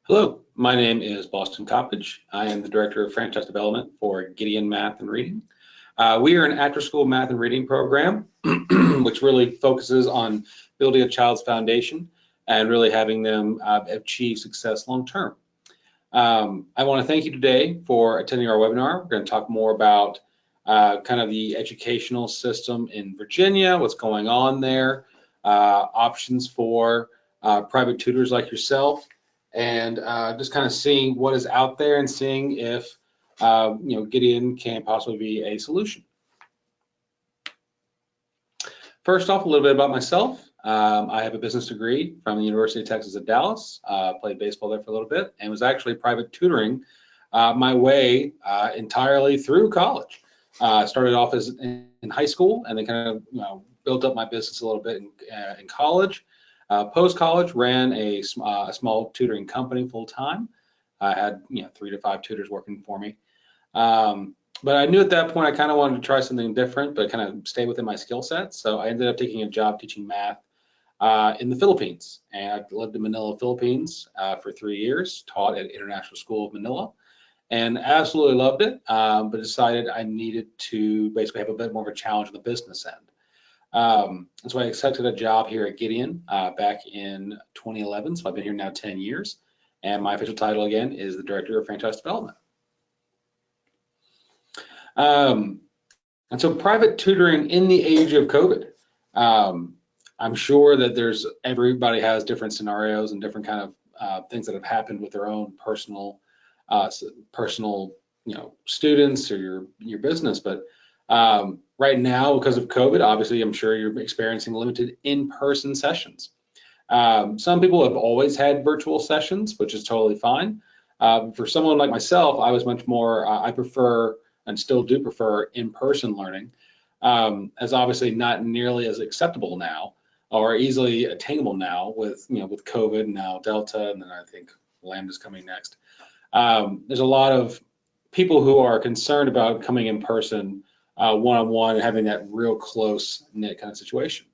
Hello, my name is Boston Coppage. I am the Director of Franchise Development for Gideon Math and Reading. We are an after-school math and reading program, which really focuses on building a child's foundation and really having them achieve success long-term. I want to thank you today for attending our webinar. We're going to talk more about kind of the educational system in Virginia, what's going on there, options for private tutors like yourself, and just kind of seeing what is out there and seeing if Gideon can possibly be a solution. First off, a little bit about myself. I have a business degree from the University of Texas at Dallas. Played baseball there for a little bit and was actually private tutoring my way entirely through college. Started off as in high school and then kind of built up my business a little bit in college. Post-college, ran a small tutoring company full-time. I had 3 to 5 tutors working for me. But I knew at that point I kind of wanted to try something different, but kind of stay within my skill set. So I ended up taking a job teaching math in the Philippines. And I lived in Manila, Philippines for 3 years, taught at International School of Manila, and absolutely loved it, but decided I needed to basically have a bit more of a challenge on the business end. And so I accepted a job here at Gideon back in 2011. So I've been here now 10 years. And my official title, again, is the Director of Franchise Development. And so private tutoring in the age of COVID. I'm sure that everybody has different scenarios and different kind of things that have happened with their own personal students or your business. But right now, because of COVID, obviously, I'm sure you're experiencing limited in-person sessions. Some people have always had virtual sessions, which is totally fine. For someone like myself, I was much more, I prefer and still do prefer in-person learning, as obviously not nearly as acceptable now or easily attainable now with COVID and now Delta, and then I think Lambda's coming next. There's a lot of people who are concerned about coming in person one-on-one and having that real close knit kind of situation.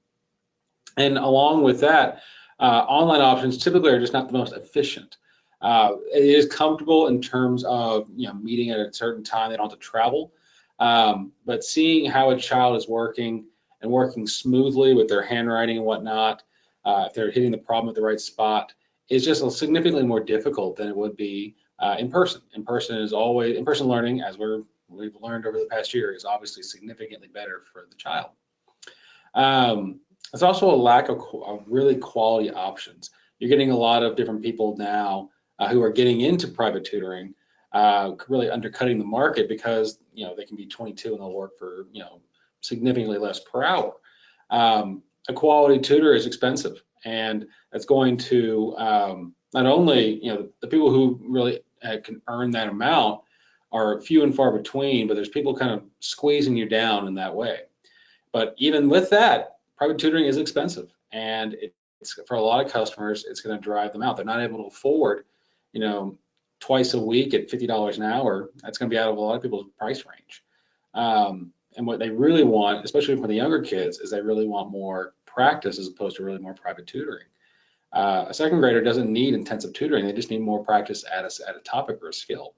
And along with that, online options typically are just not the most efficient. It is comfortable in terms of meeting at a certain time, they don't have to travel, but seeing how a child is working and working smoothly with their handwriting and whatnot, if they're hitting the problem at the right spot, is just significantly more difficult than it would be in person. In person learning, as we've learned over the past year, is obviously significantly better for the child. There's also a lack of really quality options. You're getting a lot of different people now who are getting into private tutoring, really undercutting the market because they can be 22 and they'll work for significantly less per hour. A quality tutor is expensive, and it's going to not only the people who really can earn that amount are few and far between, but there's people kind of squeezing you down in that way. But even with that, private tutoring is expensive, and it's for a lot of customers, it's going to drive them out. They're not able to afford twice a week at $50 an hour. That's going to be out of a lot of people's price range. And what they really want, especially for the younger kids, is they really want more practice as opposed to really more private tutoring. A second grader doesn't need intensive tutoring. They just need more practice at a topic or a skill.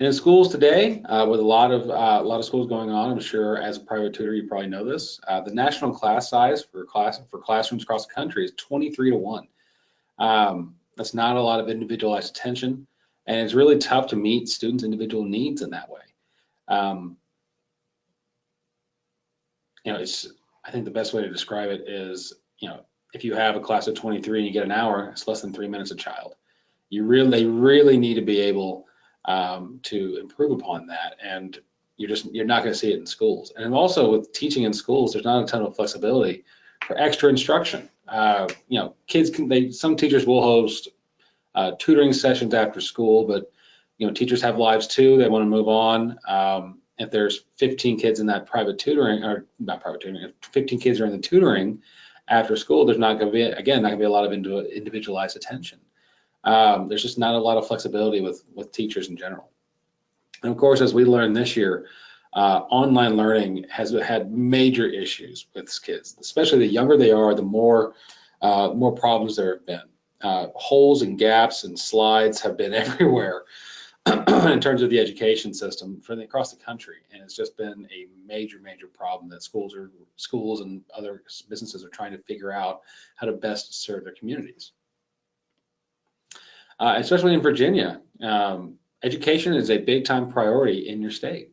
And in schools today, with a lot of schools going on, I'm sure as a private tutor you probably know this. The national class size for classrooms across the country is 23 to 1. That's not a lot of individualized attention, and it's really tough to meet students' individual needs in that way. I think the best way to describe it is, if you have a class of 23 and you get an hour, it's less than 3 minutes a child. They really need to be able to improve upon that, and you're not going to see it in schools. And also with teaching in schools, there's not a ton of flexibility for extra instruction. Some teachers will host tutoring sessions after school, but teachers have lives too. They want to move on. If there's 15 kids in that private tutoring, or not private tutoring, if 15 kids are in the tutoring after school, there's not going to be a lot of individualized attention. There's just not a lot of flexibility with teachers in general. And of course, as we learned this year, online learning has had major issues with kids, especially the younger they are, the more problems there have been. Holes and gaps and slides have been everywhere in terms of the education system across the country, and it's just been a major problem that schools and other businesses are trying to figure out how to best serve their communities. Especially in Virginia, education is a big time priority in your state.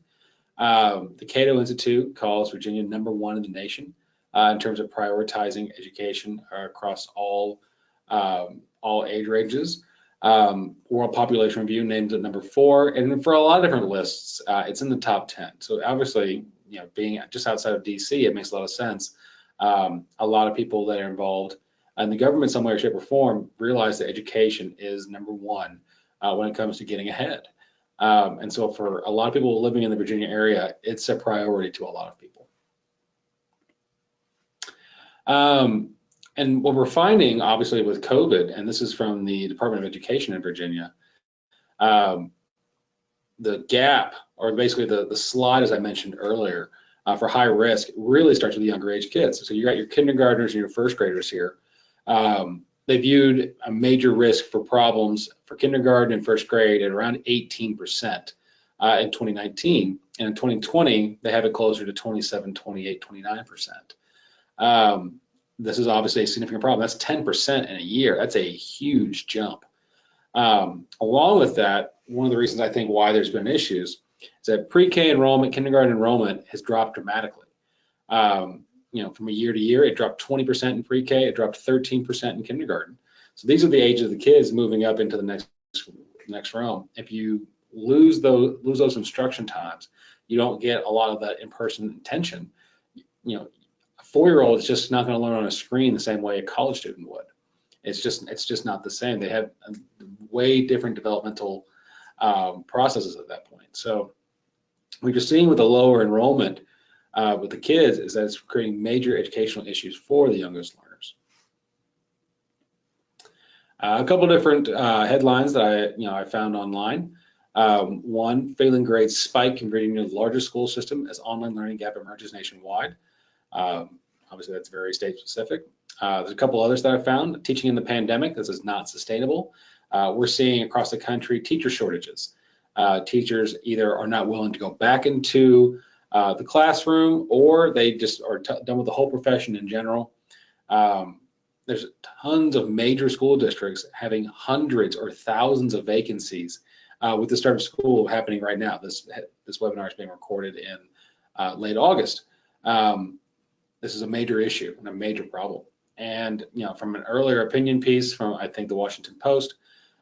The Cato Institute calls Virginia #1 in the nation in terms of prioritizing education across all age ranges. World Population Review names it #4, and for a lot of different lists, it's in the top 10. So obviously, being just outside of DC, it makes a lot of sense. A lot of people that are involved in the government, some way, shape, or form, realize that education is #1 when it comes to getting ahead. And so for a lot of people living in the Virginia area, it's a priority to a lot of people. And what we're finding, obviously, with COVID, and this is from the Department of Education in Virginia, the gap, or basically the slide, as I mentioned earlier, for high risk really starts with the younger age kids. So you got your kindergartners and your first graders here. They viewed a major risk for problems for kindergarten and first grade at around 18% in 2019. And in 2020, they have it closer to 27, 28, 29%. This is obviously a significant problem. That's 10% in a year. That's a huge jump. Along with that, one of the reasons I think why there's been issues is that pre-K enrollment, kindergarten enrollment has dropped dramatically. From a year to year, it dropped 20% in pre-K, it dropped 13% in kindergarten. So these are the ages of the kids moving up into the next realm. If you lose those instruction times, you don't get a lot of that in-person attention. A 4-year-old is just not going to learn on a screen the same way a college student would. It's just not the same. They have way different developmental processes at that point. So what you're seeing with the lower enrollment with the kids is that it's creating major educational issues for the youngest learners. A couple different headlines that I found online. One, failing grades spike in Virginia's largest school system as online learning gap emerges nationwide. Obviously, that's very state specific. There's a couple others that I found. Teaching in the pandemic, this is not sustainable. We're seeing across the country teacher shortages. Teachers either are not willing to go back into the classroom, or they just are done with the whole profession in general. There's tons of major school districts having hundreds or thousands of vacancies with the start of school happening right now. This webinar is being recorded in late August. This is a major issue and a major problem. And from an earlier opinion piece from, I think, the Washington Post,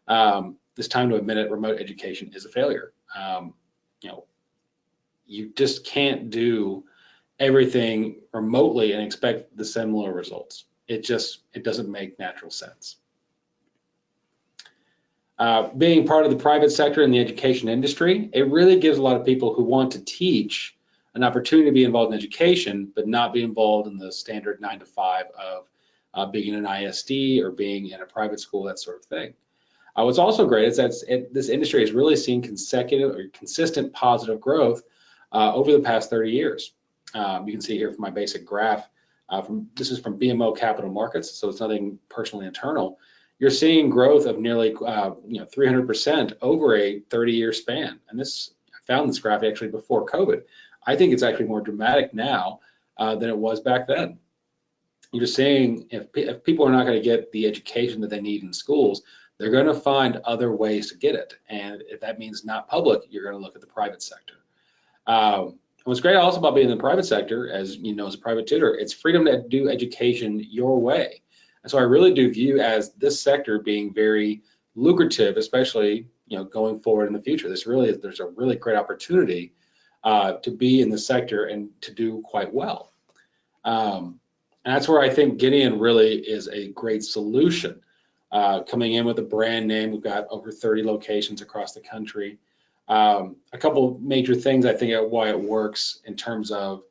it's time to admit it, remote education is a failure. You just can't do everything remotely and expect the similar results. It doesn't make natural sense. Being part of the private sector in the education industry, it really gives a lot of people who want to teach an opportunity to be involved in education, but not be involved in the standard 9 to 5 of being in an ISD or being in a private school, that sort of thing. What's also great is that this industry has really seen consistent positive growth over the past 30 years. You can see here from my basic graph, this is from BMO Capital Markets, so it's nothing personally internal. You're seeing growth of nearly 300% over a 30-year span. And I found this graph actually before COVID. I think it's actually more dramatic now than it was back then. You're just saying if people are not going to get the education that they need in schools, they're going to find other ways to get it. And if that means not public, you're going to look at the private sector. What's great also about being in the private sector, as you know, as a private tutor, it's freedom to do education your way. And so I really do view as this sector being very lucrative, especially going forward in the future. There's a really great opportunity to be in the sector and to do quite well. And that's where I think Gideon really is a great solution. Coming in with a brand name, we've got over 30 locations across the country. A couple major things I think are why it works in terms of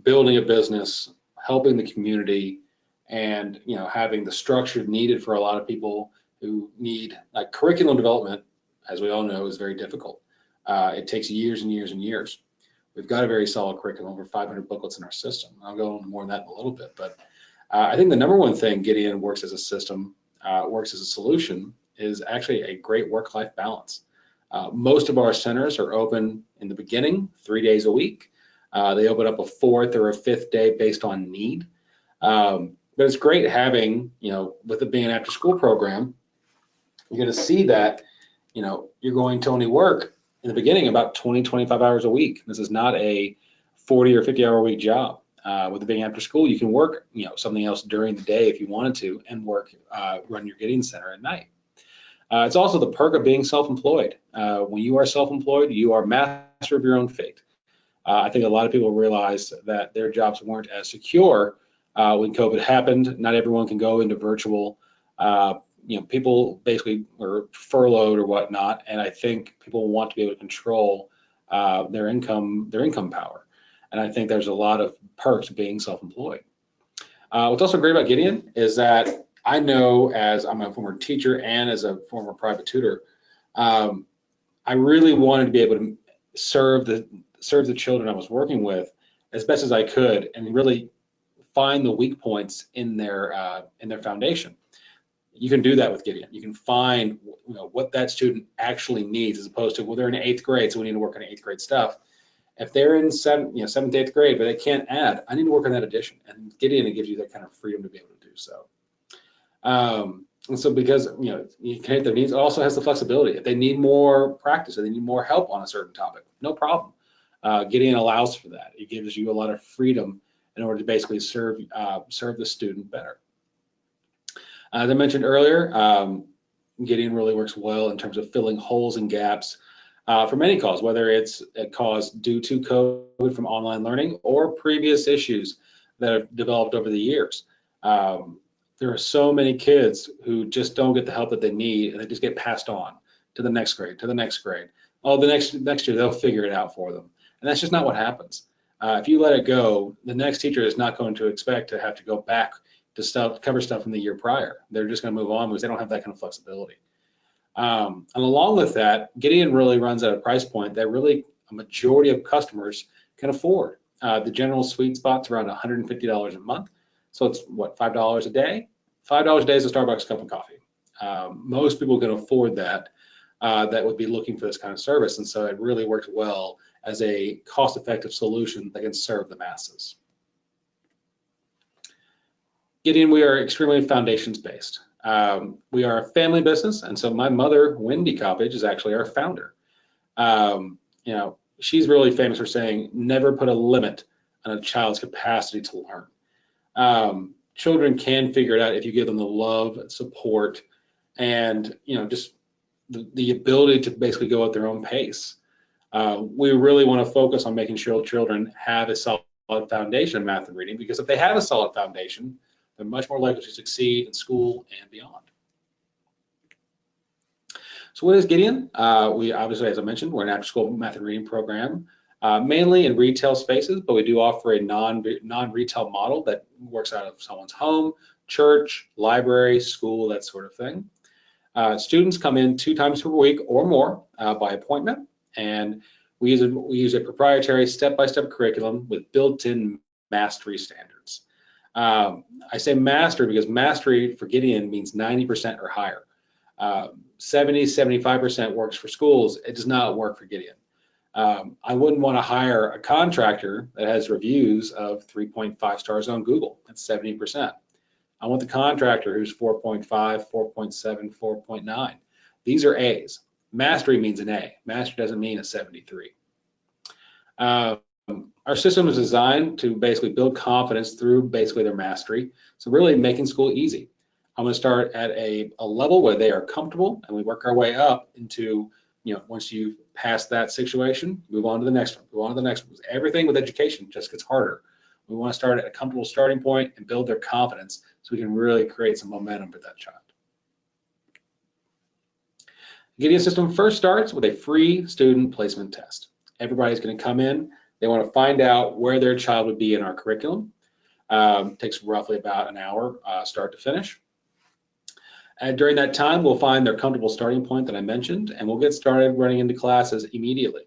building a business, helping the community, and having the structure needed for a lot of people who need curriculum development, as we all know, is very difficult. It takes years and years and years. We've got a very solid curriculum, over 500 booklets in our system. I'll go into more on that in a little bit, but I think the #1 thing Gideon works as a system works as a solution is actually a great work-life balance. Most of our centers are open in the beginning, 3 days a week. They open up a fourth or a fifth day based on need. But it's great having, with it being an after-school program, you're going to see that, you're going to only work in the beginning about 20, 25 hours a week. This is not a 40 or 50 hour a week job. With it being after school, you can work, something else during the day if you wanted to, and run your Gideon Center at night. It's also the perk of being self-employed. When you are self-employed, you are master of your own fate. I think a lot of people realize that their jobs weren't as secure when COVID happened. Not everyone can go into virtual. People basically were furloughed or whatnot, and I think people want to be able to control their income power. And I think there's a lot of perks of being self-employed. What's also great about Gideon is that I know, as I'm a former teacher and as a former private tutor, I really wanted to be able to serve the children I was working with as best as I could, and really find the weak points in their foundation. You can do that with Gideon. You can find what that student actually needs, as opposed to, well, they're in 8th grade, so we need to work on 8th grade stuff. If they're in 7th, 8th grade, but they can't add, I need to work on that addition. And Gideon, it gives you that kind of freedom to be able to do so. And so because you can hit their needs, it also has the flexibility. If they need more practice, or they need more help on a certain topic, no problem. Gideon allows for that. It gives you a lot of freedom in order to basically serve the student better. As I mentioned earlier, Gideon really works well in terms of filling holes and gaps for many causes, whether it's a cause due to COVID from online learning or previous issues that have developed over the years. There are so many kids who just don't get the help that they need, and they just get passed on to the next grade, to the next grade. Oh, the next year they'll figure it out for them. And that's just not what happens. If you let it go, the next teacher is not going to expect to have to go back to cover stuff from the year prior. They're just going to move on because they don't have that kind of flexibility. And along with that, Gideon really runs at a price point that really a majority of customers can afford. The general sweet spot's around $150 a month. So it's what, $5 a day? $5 a day is a Starbucks cup of coffee. Most people can afford that that would be looking for this kind of service. And so it really works well as a cost-effective solution that can serve the masses. Gideon, we are extremely foundations-based. We are a family business, and so my mother, Wendy Coppage, is actually our founder. She's really famous for saying, never put a limit on a child's capacity to learn. Children can figure it out if you give them the love, support, and just the ability to basically go at their own pace. We really want to focus on making sure children have a solid foundation in math and reading, because if they have a solid foundation, they're much more likely to succeed in school and beyond. So what is Gideon? We obviously, as I mentioned, we're an after-school math and reading program, mainly in retail spaces, but we do offer a non-retail model that works out of someone's home, church, library, school, that sort of thing. Students come in 2 times per week or more by appointment, and we use a proprietary step-by-step curriculum with built-in mastery standards. I say mastery because mastery for Gideon means 90% or higher. 70, 75% works for schools. It does not work for Gideon. I wouldn't want to hire a contractor that has reviews of 3.5 stars on Google. That's 70%. I want the contractor who's 4.5, 4.7, 4.9. These are A's. Mastery means an A. Mastery doesn't mean a 73. Our system is designed to basically build confidence through basically their mastery. So really making school easy. I'm going to start at a level where they are comfortable, and we work our way up into, once you pass that situation, move on to the next one, move on to the next one. Everything with education just gets harder. We want to start at a comfortable starting point and build their confidence so we can really create some momentum for that child. The Gideon system first starts with a free student placement test. Everybody's going to come in. They want to find out where their child would be in our curriculum. Takes roughly about an hour start to finish. And during that time, we'll find their comfortable starting point that I mentioned, and we'll get started running into classes immediately.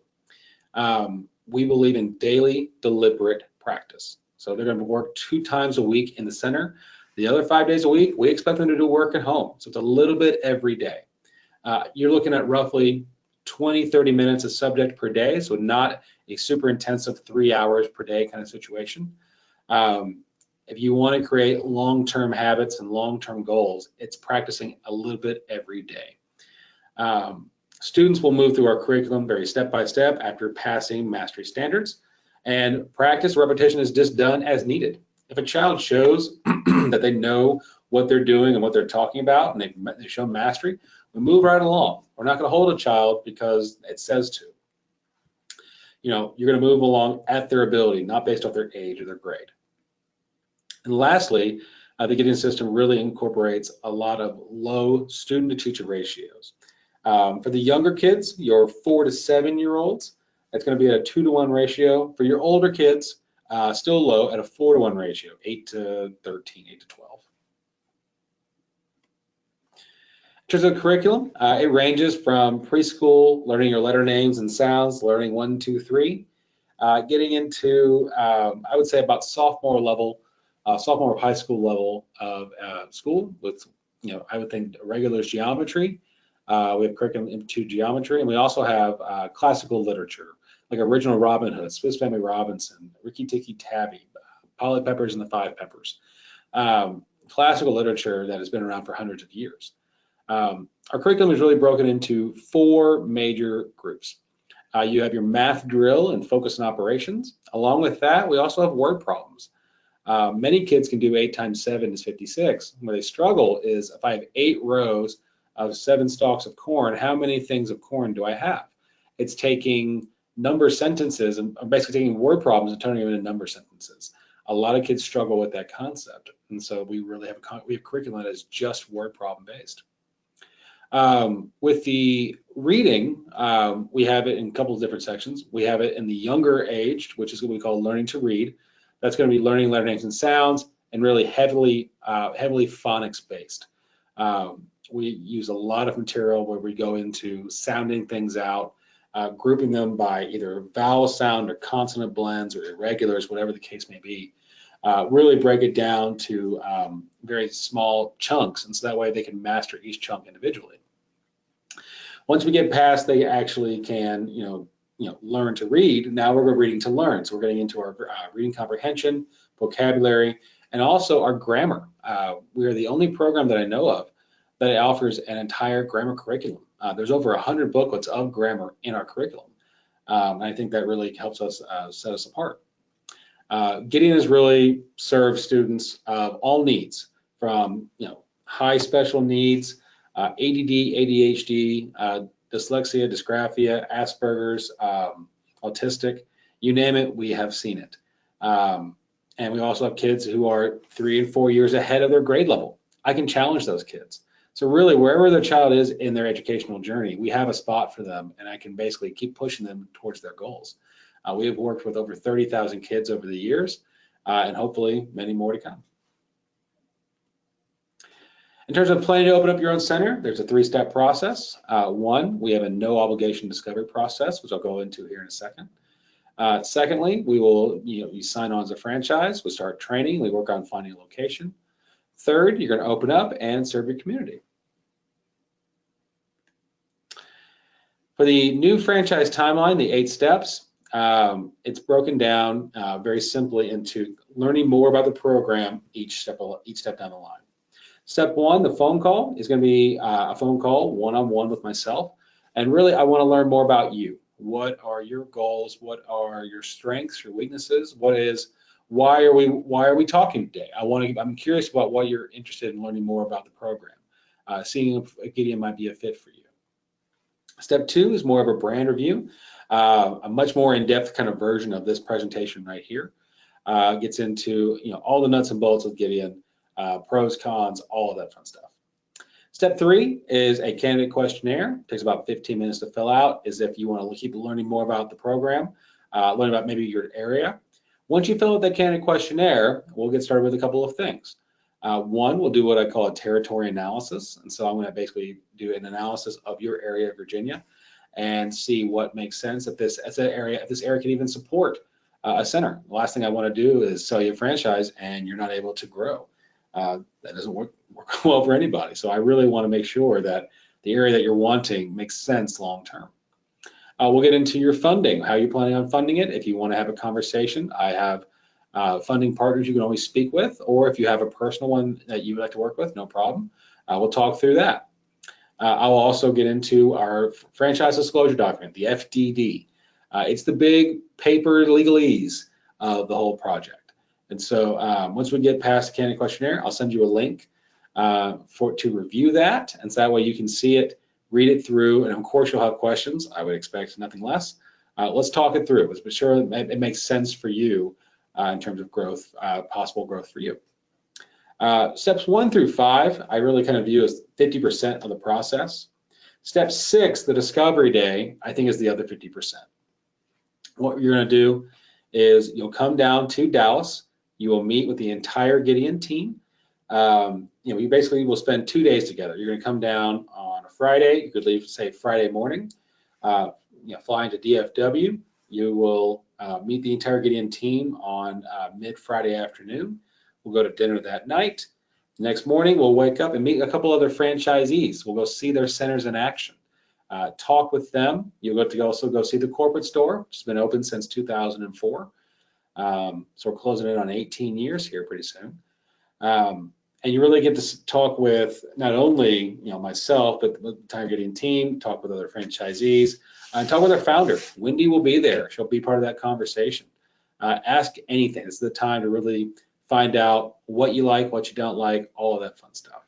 We believe in daily, deliberate practice. So they're going to work 2 times a week in the center. The other 5 days a week, we expect them to do work at home. So it's a little bit every day. You're looking at roughly 20, 30 minutes of subject per day, so not a super intensive 3 hours per day kind of situation. If you want to create long-term habits and long-term goals, it's practicing a little bit every day. Students will move through our curriculum very step by step after passing mastery standards, and practice repetition is just done as needed. If a child shows that they know what they're doing and what they're talking about, and they show mastery, we move right along. We're not going to hold a child because it says to. You're going to move along at their ability, not based off their age or their grade. And lastly, the Gideon system really incorporates a lot of low student-to-teacher ratios. For the younger kids, your 4 to 7-year-olds, it's going to be at a 2-to-1 ratio. For your older kids, still low at a 4-to-1 ratio, 8 to 13, 8 to 12. In terms of curriculum, it ranges from preschool, learning your letter names and sounds, learning 1, 2, 3, getting into, I would say about sophomore high school level of school with, I would think regular geometry. We have curriculum into geometry, and we also have classical literature, like Original Robin Hood, Swiss Family Robinson, Rikki Tikki Tavi, Polly Peppers and the Five Peppers. Classical literature that has been around for hundreds of years. Our curriculum is really broken into 4 major groups. You have your math drill and focus on operations. Along with that, we also have word problems. Many kids can do 8 times 7 is 56. Where they struggle is if I have 8 rows of 7 stalks of corn, how many things of corn do I have? It's taking number sentences and basically taking word problems and turning them into number sentences. A lot of kids struggle with that concept, and so we really have curriculum that is just word problem based. With the reading, we have it in a couple of different sections. We have it in the younger age, which is what we call learning to read. That's going to be learning letter names and sounds, and really heavily phonics based. We use a lot of material where we go into sounding things out, grouping them by either vowel sound or consonant blends or irregulars, whatever the case may be. Really break it down to very small chunks, and so that way they can master each chunk individually. Once we get past, they actually can, learn to read. Now we're reading to learn. So we're getting into our reading comprehension, vocabulary, and also our grammar. We are the only program that I know of that offers an entire grammar curriculum. There's over 100 booklets of grammar in our curriculum. And I think that really helps us set us apart. Gideon has really served students of all needs, from high special needs, ADD, ADHD, dyslexia, dysgraphia, Asperger's, autistic, you name it, we have seen it. And we also have kids who are 3 and 4 years ahead of their grade level. I can challenge those kids. So really, wherever their child is in their educational journey, we have a spot for them, and I can basically keep pushing them towards their goals. We have worked with over 30,000 kids over the years, and hopefully many more to come. In terms of planning to open up your own center, there's a 3-step process. 1, we have a no obligation discovery process, which I'll go into here in a second. Secondly, we will, you sign on as a franchise, we start training, we work on finding a location. Third, you're going to open up and serve your community. For the new franchise timeline, the 8 steps, it's broken down very simply into learning more about the program each step down the line. Step 1, the phone call, is going to be a phone call one-on-one with myself, and really I want to learn more about you. What are your goals? What are your strengths, your weaknesses? Why are we talking today? I'm curious about why you're interested in learning more about the program, seeing if Gideon might be a fit for you. Step 2 is more of a brand review, a much more in-depth kind of version of this presentation right here. Gets into all the nuts and bolts of Gideon, pros, cons, all of that fun stuff. Step 3 is a candidate questionnaire. It takes about 15 minutes to fill out, as if you want to keep learning more about the program, learn about maybe your area. Once you fill out that candidate questionnaire, we'll get started with a couple of things. 1, we'll do what I call a territory analysis. And so I'm going to basically do an analysis of your area of Virginia and see what makes sense, if this area can even support a center. The last thing I want to do is sell you a franchise and you're not able to grow. that doesn't work well for anybody. So I really want to make sure that the area that you're wanting makes sense long term. We'll get into your funding, how you're planning on funding it. If you want to have a conversation, I have funding partners you can always speak with, or if you have a personal one that you would like to work with, no problem. We'll talk through that. I'll also get into our franchise disclosure document, the FDD. It's the big paper legalese of the whole project. And so once we get past the candidate questionnaire, I'll send you a link to review that. And so that way you can see it, read it through, and of course you'll have questions. I would expect nothing less. Let's talk it through. Let's be sure it makes sense for you in terms of growth, possible growth for you. Steps 1 through 5, I really kind of view as 50% of the process. Step 6, the discovery day, I think is the other 50%. What you're going to do is you'll come down to Dallas. You will meet with the entire Gideon team. You basically will spend 2 days together. You're going to come down on a Friday. You could leave, say, Friday morning. Fly into DFW. You will meet the entire Gideon team on mid-Friday afternoon. We'll go to dinner that night. The next morning, we'll wake up and meet a couple other franchisees. We'll go see their centers in action, talk with them. You'll also go see the corporate store, which has been open since 2004. So we're closing in on 18 years here pretty soon. And you really get to talk with not only myself, but the entire Gideon team, talk with other franchisees, and talk with our founder. Wendy will be there. She'll be part of that conversation. Ask anything. This is the time to really find out what you like, what you don't like, all of that fun stuff.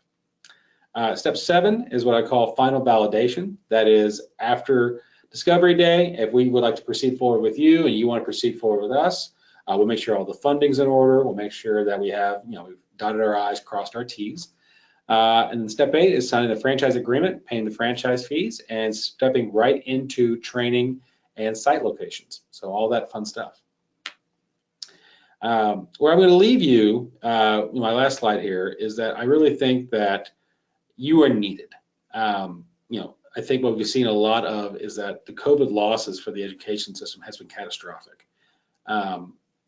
Step 7 is what I call final validation. That is after discovery day, if we would like to proceed forward with you and you want to proceed forward with us, we'll make sure all the funding's in order. We'll make sure that we have, we've dotted our I's, crossed our T's. And then step 8 is signing the franchise agreement, paying the franchise fees, and stepping right into training and site locations. So all that fun stuff. Where I'm going to leave you, my last slide here, is that I really think that you are needed. I think what we've seen a lot of is that the COVID losses for the education system has been catastrophic.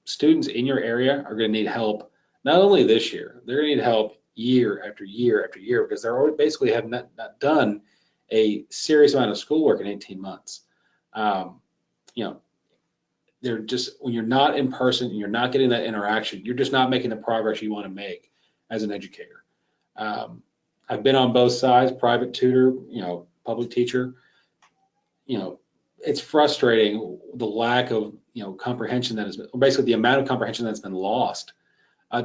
Students in your area are going to need help not only this year, they're going to need help year after year after year because they're basically have not done a serious amount of schoolwork in 18 months. They're just, when you're not in person and you're not getting that interaction, you're just not making the progress you want to make as an educator. I've been on both sides, private tutor, public teacher. It's frustrating the lack of comprehension that has been, basically the amount of comprehension that's been lost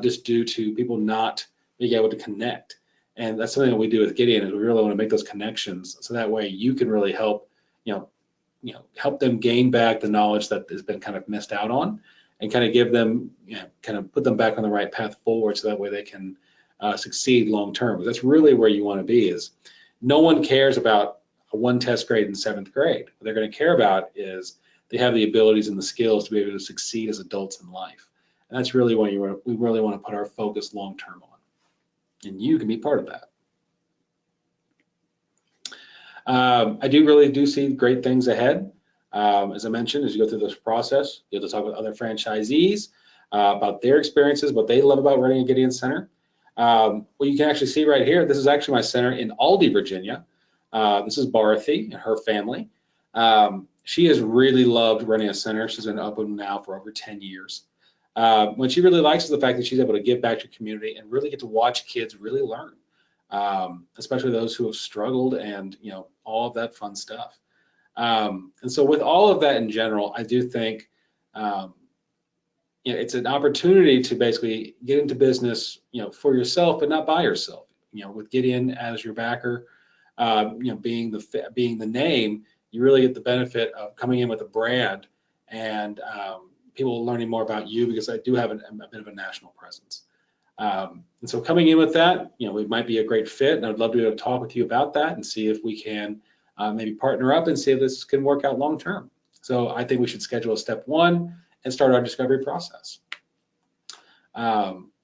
just due to people not being able to connect. And that's something that we do with Gideon, is we really want to make those connections so that way you can really help help them gain back the knowledge that has been kind of missed out on, and kind of give them, kind of put them back on the right path forward, so that way they can succeed long term. But that's really where you want to be. Is no one cares about a 1 test grade in 7th grade. What they're going to care about is they have the abilities and the skills to be able to succeed as adults in life. And that's really what we really want to put our focus long term on. And you can be part of that. I really do see great things ahead. As I mentioned, as you go through this process, you'll have to talk with other franchisees about their experiences, what they love about running a Gideon Center. Well, you can actually see right here, this is actually my center in Aldie, Virginia. This is Barthy and her family. She has really loved running a center. She's been open now for over 10 years. What she really likes is the fact that she's able to give back to the community and really get to watch kids really learn. Especially those who have struggled, and all of that fun stuff. And so with all of that in general, I do think it's an opportunity to basically get into business for yourself, but not by yourself. With Gideon as your backer, being the name, you really get the benefit of coming in with a brand and people learning more about you, because I do have a bit of a national presence. And so coming in with that, we might be a great fit, and I'd love to be able to talk with you about that and see if we can maybe partner up and see if this can work out long term. So I think we should schedule a step 1 and start our discovery process.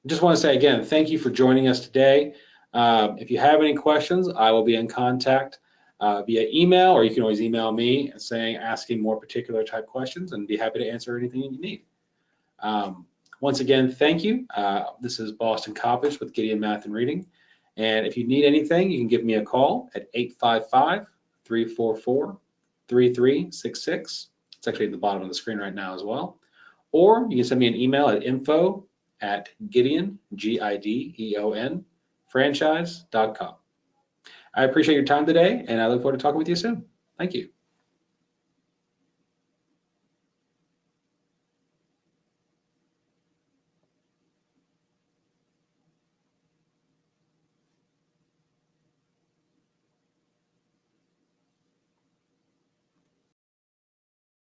Just want to say again, thank you for joining us today. If you have any questions, I will be in contact via email, or you can always email me asking more particular type questions, and be happy to answer anything you need. Once again, thank you. This is Boston Coppage with Gideon Math and Reading. And if you need anything, you can give me a call at 855-344-3366. It's actually at the bottom of the screen right now as well. Or you can send me an email at info@Gideon, Gideon, franchise.com. I appreciate your time today, and I look forward to talking with you soon. Thank you.